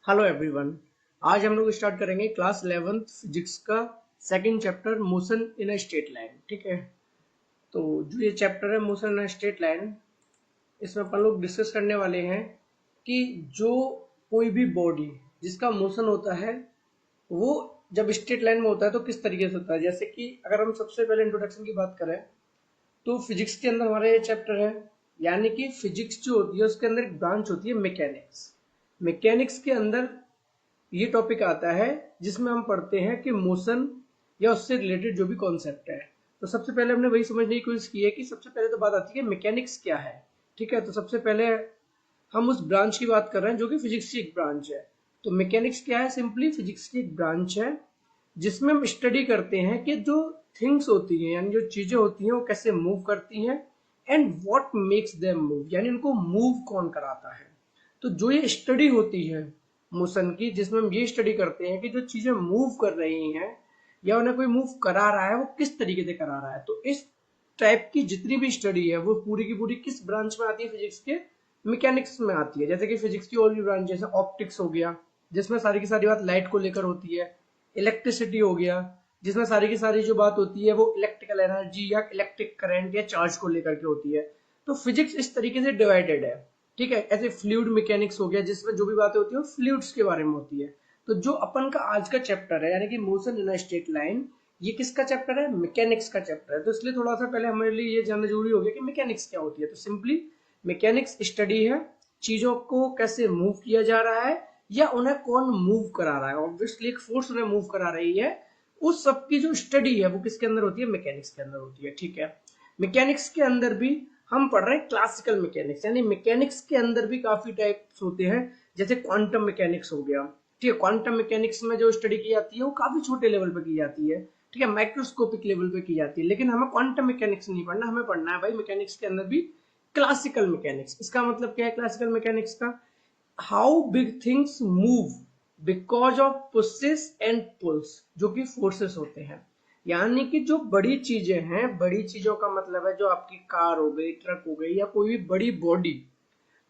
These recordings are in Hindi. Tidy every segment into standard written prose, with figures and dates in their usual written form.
Hello everyone. आज हम लोग स्टार्ट करेंगे क्लास 11th फिजिक्स का second chapter motion in a straight line. ठीक है, तो जो ये चैप्टर है motion in a straight line, इसमें अपन लोग डिस्कस करने वाले हैं कि जो कोई भी बॉडी जिसका मोशन होता है वो जब स्ट्रेट लाइन में होता है तो किस तरीके से होता है। जैसे कि अगर हम सबसे पहले इंट्रोडक्शन की बात करें तो फिजिक्स के अंदर हमारा ये चैप्टर है, यानी कि फिजिक्स जो होती है उसके अंदर एक ब्रांच होती है मैकेनिक्स। मैकेनिक्स के अंदर ये टॉपिक आता है जिसमें हम पढ़ते हैं कि मोशन या उससे रिलेटेड जो भी कॉन्सेप्ट है। तो सबसे पहले हमने वही समझने की कोशिश की है कि सबसे पहले तो बात आती है मैकेनिक्स क्या है। ठीक है, तो सबसे पहले हम उस ब्रांच की बात कर रहे हैं जो कि फिजिक्स की एक ब्रांच है। तो मैकेनिक्स क्या है? सिंपली फिजिक्स की एक ब्रांच है जिसमें हम स्टडी करते हैं कि जो थिंग्स होती हैं यानी जो चीजें होती हैं वो कैसे मूव करती हैं and what makes them move, यानी उनको मूव कौन कराता है। तो जो ये स्टडी होती है मोशन की, जिसमें हम ये स्टडी करते हैं कि जो चीजें मूव कर रही हैं या उन्हें कोई मूव करा रहा है वो किस तरीके से करा रहा है। तो इस टाइप की जितनी भी स्टडी है वो पूरी की पूरी किस ब्रांच में आती है? फिजिक्स के मैकेनिक्स में आती है। जैसे कि फिजिक्स की और भी ब्रांच जैसे ऑप्टिक्स हो गया जिसमें सारी की सारी बात लाइट को लेकर होती है, इलेक्ट्रिसिटी हो गया जिसमें सारी की सारी जो बात होती है वो इलेक्ट्रिकल एनर्जी या इलेक्ट्रिक करंट या चार्ज को लेकर के होती है। तो फिजिक्स इस तरीके से डिवाइडेड है। ठीक है, ऐसे फ्लूइड मैकेनिक्स हो गया जिसमें जो भी बातें होती है वो फ्लूइड्स के बारे में होती है। तो जो अपन का आज का चैप्टर है यानी कि motion in a straight line, ये किसका चैप्टर है? मैकेनिक्स का चैप्टर है। तो इसलिए थोड़ा सा पहले हमारे लिए ये जानना जरूरी हो गया कि मैकेनिक्स क्या होती है। तो सिंपली मैकेनिक्स स्टडी है चीजों को कैसे मूव किया जा रहा है या उन्हें कौन मूव करा रहा है। ऑब्वियसली एक फोर्स उन्हें मूव करा रही है, उस सब की जो स्टडी है वो किसके अंदर होती है? मैकेनिक्स के अंदर होती है। ठीक है, मैकेनिक्स के अंदर भी हम पढ़ रहे हैं क्लासिकल मैकेनिक्स, यानी मैकेनिक्स के अंदर भी काफी टाइप्स होते हैं। जैसे क्वांटम मैकेनिक्स हो गया। ठीक है, क्वांटम मैकेनिक्स में जो स्टडी की जाती है वो काफी छोटे लेवल पे की जाती है। ठीक है, माइक्रोस्कोपिक लेवल पे की जाती है। लेकिन हमें क्वांटम मैकेनिक्स नहीं पढ़ना, हमें पढ़ना है भाई मैकेनिक्स के अंदर भी क्लासिकल मैकेनिक्स। इसका मतलब क्या है क्लासिकल मैकेनिक्स का? How big things move because of pushes and pulls, जो कि फोर्सेस होते हैं। यानी कि जो बड़ी चीजें हैं, बड़ी चीजों का मतलब है जो आपकी कार हो गई, ट्रक हो गई या कोई भी बड़ी बॉडी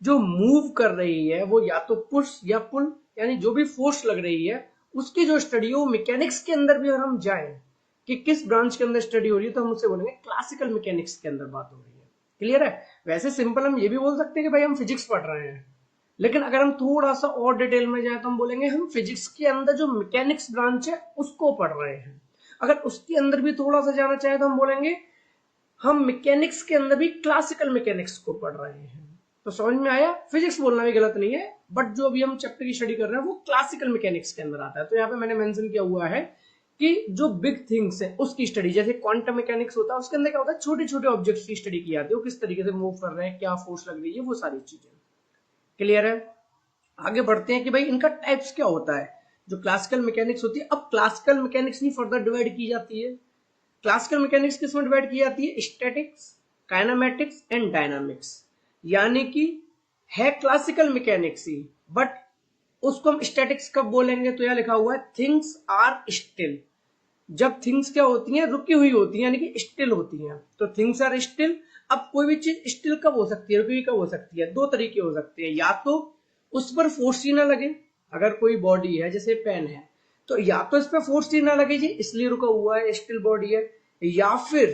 जो मूव कर रही है वो या तो पुश या पुल, यानी जो भी फोर्स लग रही है उसकी जो स्टडी हो मैकेनिक्स के अंदर भी अगर हम जाएं कि किस ब्रांच के अंदर स्टडी हो रही है तो हम उससे बोलेंगे क्लासिकल मैकेनिक्स के अंदर बात हो रही है। क्लियर है? वैसे सिंपल हम ये भी बोल सकते हैं कि भाई हम फिजिक्स पढ़ रहे हैं, लेकिन अगर हम थोड़ा सा और डिटेल में जाए तो हम बोलेंगे हम फिजिक्स के अंदर जो मैकेनिक्स ब्रांच है उसको पढ़ रहे हैं। अगर उसके अंदर भी थोड़ा सा जाना चाहे तो हम बोलेंगे हम मैकेनिक्स के अंदर भी क्लासिकल मैकेनिक्स को पढ़ रहे हैं। तो समझ में आया? फिजिक्स बोलना भी गलत नहीं है, बट जो अभी हम चैप्टर की स्टडी कर रहे हैं वो क्लासिकल मैकेनिक्स के अंदर आता है। तो यहाँ पे मैंने मेंशन किया हुआ है कि जो बिग थिंग्स है उसकी स्टडी, जैसे क्वांटम मैकेनिक्स होता है उसके अंदर क्या होता है, छोटे छोटे ऑब्जेक्ट्स की स्टडी की जाती है, वो किस तरीके से मूव कर रहे हैं, क्या फोर्स लग रही है, वो सारी चीजें। क्लियर है? आगे बढ़ते हैं कि भाई इनका टाइप्स क्या होता है। जो क्लासिकल मैकेनिक्स होती है, अब क्लासिकल मैकेनिक्स नहीं फर्दर डिवाइड की जाती है। क्लासिकल मैकेनिक्स किसमें डिवाइड की जाती है? Statics, kinematics and dynamics. यानी कि है क्लासिकल मैकेनिक्स ही, बट उसको हम स्टैटिक्स कब बोलेंगे? तो यह लिखा हुआ है थिंग्स आर स्टिल। जब थिंग्स क्या होती हैं? रुकी हुई होती हैं, यानी कि स्टिल होती हैं। तो थिंग्स आर स्टिल। अब कोई भी चीज स्टिल कब हो सकती है, रुकी हुई कब हो सकती है? दो तरीके हो सकते हैं, या तो उस पर फोर्स ही ना लगे, अगर कोई बॉडी है जैसे पेन है तो या तो इस पर फोर्स ही ना लगे जी इसलिए रुका हुआ है, स्टिल बॉडी है, या फिर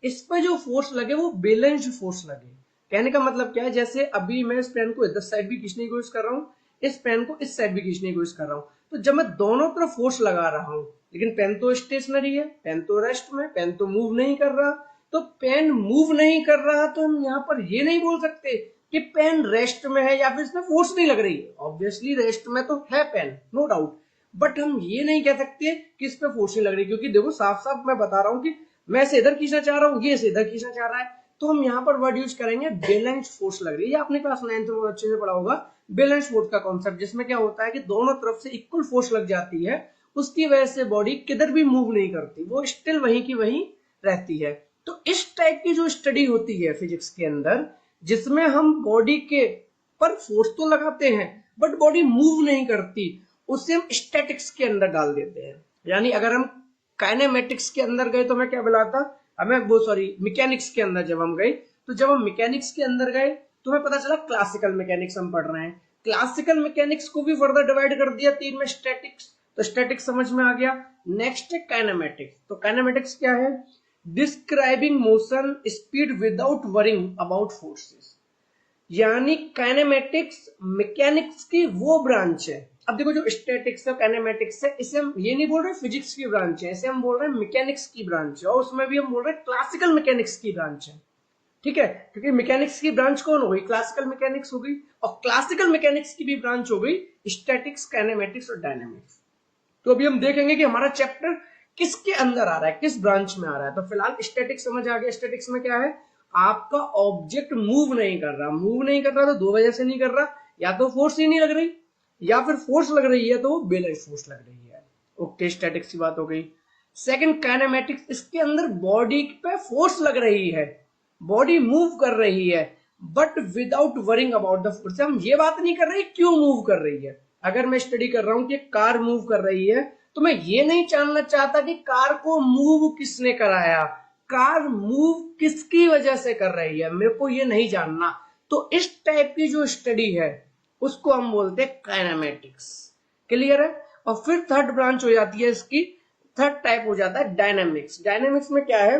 इस पर जो फोर्स लगे वो बैलेंस्ड फोर्स लगे। कहने का मतलब क्या है, जैसे अभी मैं इस पेन को इधर साइड भी खींचने की कोशिश कर रहा हूँ, इस पेन को इस साइड भी खींचने की कोशिश कर रहा हूँ, तो जब मैं दोनों तरफ फोर्स लगा रहा हूँ लेकिन पेन तो स्टेशनरी है, पेन तो रेस्ट में, पेन तो मूव नहीं कर रहा। तो पेन मूव नहीं कर रहा तो हम यहाँ पर ये नहीं बोल सकते कि पेन रेस्ट में है या फिर इसमें फोर्स नहीं लग रही है। ऑब्वियसली रेस्ट में तो है पेन, नो डाउट, बट हम ये नहीं कह सकते कि इस पे फोर्स नहीं लग रही, क्योंकि देखो साफ साफ मैं बता रहा हूँ कि मैं इसे इधर खींचना चाह रहा हूँ, ये इसे इधर खींचना चाह रहा है, तो हम यहाँ पर वर्ड यूज करेंगे बैलेंस फोर्स लग रही है। आपने क्लास 9th में अच्छे से पढ़ा होगा बैलेंस फोर्स का कॉन्सेप्ट, जिसमें क्या होता है कि दोनों तरफ से इक्वल फोर्स लग जाती है, उसकी वजह से बॉडी किधर भी मूव नहीं करती, वो स्टिल वहीं की वहीं रहती है। तो इस टाइप की जो स्टडी होती है फिजिक्स के अंदर, जिसमें हम बॉडी के पर फोर्स तो लगाते हैं बट बॉडी मूव नहीं करती, उसे हम स्टैटिक्स के अंदर डाल देते हैं। यानी अगर हम काइनेमेटिक्स के अंदर गए तो मैं क्या बुलाता, हमें वो सॉरी मैकेनिक्स के अंदर जब हम गए, तो जब हम मैकेनिक्स के अंदर गए तो हमें पता चला क्लासिकल मैकेनिक्स हम पढ़ रहे हैं। क्लासिकल मैकेनिक्स को भी फर्दर डिवाइड कर दिया 3 में, स्टैटिक्स, तो स्टैटिक्स समझ में आ गया। नेक्स्ट है काइनेमेटिक्स। तो काइनेमेटिक्स क्या है? Describing motion speed without worrying about forces. यानी काइनेमेटिक्स मैकेनिक्स की वो ब्रांच है। अब देखो, जो स्टैटिक्स है काइनेमेटिक्स है, इसे हम ये नहीं बोल रहे फिजिक्स की ब्रांच है, इसे हम बोल रहे हैं मैकेनिक्स की ब्रांच है, और उसमें भी हम बोल रहे हैं क्लासिकल मैकेनिक्स की ब्रांच है। ठीक है, क्योंकि मैकेनिक्स की ब्रांच कौन हो गई? क्लासिकल मैकेनिक्स हो गई, और क्लासिकल मैकेनिक्स की भी ब्रांच हो गई स्टैटिक्स, काइनेमेटिक्स और डायनेमिक्स। तो अभी हम देखेंगे कि हमारा चैप्टर किसके अंदर आ रहा है, किस ब्रांच में आ रहा है। तो फिलहाल स्टैटिक्स समझ आ गया। स्टैटिक्स में क्या है? आपका ऑब्जेक्ट मूव नहीं कर रहा। मूव नहीं कर रहा तो दो वजह से नहीं कर रहा, या तो फोर्स ही नहीं लग रही, या फिर फोर्स लग रही है तो बैलेंस फोर्स लग रही है। ओके, स्टैटिक्स की बात हो गई। सेकंड काइनेमेटिक्स, इसके अंदर बॉडी पे फोर्स लग रही है, बॉडी मूव कर रही है, but without worrying about the force. हम ये बात नहीं कर रहे क्यों मूव कर रही है। अगर मैं स्टडी कर रहा हूं कि कार मूव कर रही है, तो मैं ये नहीं जानना चाहता कि कार को मूव किसने कराया, कार मूव किसकी वजह से कर रही है, मेरे को ये नहीं जानना। तो इस टाइप की जो स्टडी है उसको हम बोलते हैं काइनेमेटिक्स। क्लियर है? और फिर थर्ड ब्रांच हो जाती है इसकी, थर्ड टाइप हो जाता है डायनेमिक्स। डायनेमिक्स में क्या है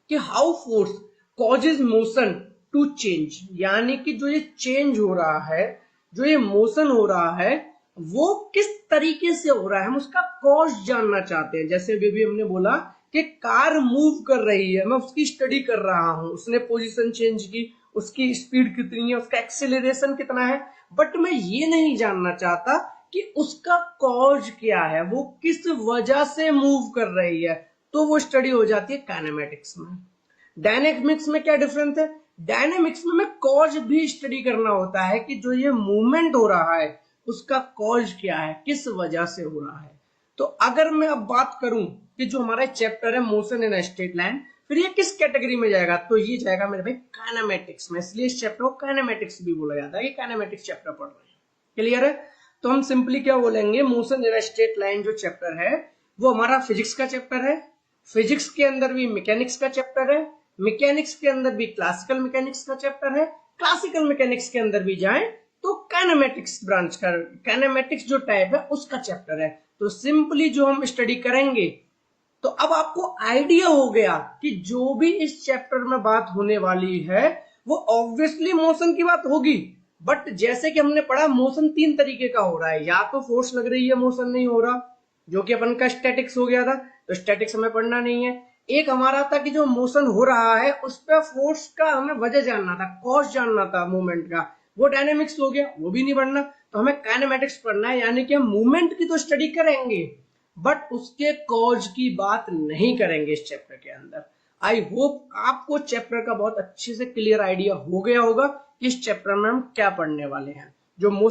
कि how force causes motion to change. यानी कि जो ये चेंज हो रहा है, जो ये मोशन हो रहा है, वो किस तरीके से हो रहा है, हम उसका कॉज जानना चाहते हैं। जैसे अभी भी हमने बोला कि कार मूव कर रही है, मैं उसकी स्टडी कर रहा हूं, उसने पोजीशन चेंज की, उसकी स्पीड कितनी है, उसका एक्सेलरेशन कितना है, बट मैं ये नहीं जानना चाहता कि उसका कॉज क्या है, वो किस वजह से मूव कर रही है। तो वो स्टडी हो जाती है काइनेमेटिक्स में। डायनेमिक्स में क्या डिफरेंस है? डायनेमिक्स में कॉज भी स्टडी करना होता है कि जो ये मूवमेंट हो रहा है उसका कॉज क्या है, किस वजह से हो रहा है। तो अगर मैं अब बात करूं कि जो हमारा चैप्टर है मोशन इन स्ट्रेट लाइन, फिर ये किस कैटेगरी में जाएगा? तो ये जाएगा मेरे भाई काइनेमेटिक्स में। इसलिए इस चैप्टर को काइनेमेटिक्स भी बोला जाता है कि काइनेमेटिक्स चैप्टर पढ़ रहे हैं। क्लियर है? तो हम सिंपली क्या बोलेंगे, मोशन इन स्ट्रेट लाइन जो चैप्टर है वो हमारा फिजिक्स का चैप्टर है। फिजिक्स के अंदर भी मैकेनिक्स का चैप्टर है, मैकेनिक्स के अंदर भी क्लासिकल मैकेनिक्स का चैप्टर है, क्लासिकल मैकेनिक्स के अंदर भी जाएं तो काइनेमेटिक्स ब्रांच का, काइनेमेटिक्स जो टाइप है उसका चैप्टर है। तो सिंपली जो हम स्टडी करेंगे, तो अब आपको आइडिया हो गया कि जो भी इस चैप्टर में बात होने वाली है वो ऑब्वियसली मोशन की बात होगी। बट जैसे कि हमने पढ़ा, मोशन 3 तरीके का हो रहा है, या तो फोर्स लग रही है मोशन नहीं हो रहा, जो कि अपन का स्टैटिक्स हो गया था, तो स्टैटिक्स हमें पढ़ना नहीं है। एक हमारा था कि जो मोशन हो रहा है उस पर फोर्स का हमें वजह जानना था, कॉज जानना था मूवमेंट का, वो डायनेमिक्स हो गया, वो भी नहीं पढ़ना। तो हमें काइनेमेटिक्स पढ़ना है, यानी कि हम मूवमेंट की तो स्टडी करेंगे बट उसके कॉज की बात नहीं करेंगे इस चैप्टर के अंदर। आई होप आपको चैप्टर का बहुत अच्छे से क्लियर आइडिया हो गया होगा कि इस चैप्टर में हम क्या पढ़ने वाले हैं। जो मोस्ट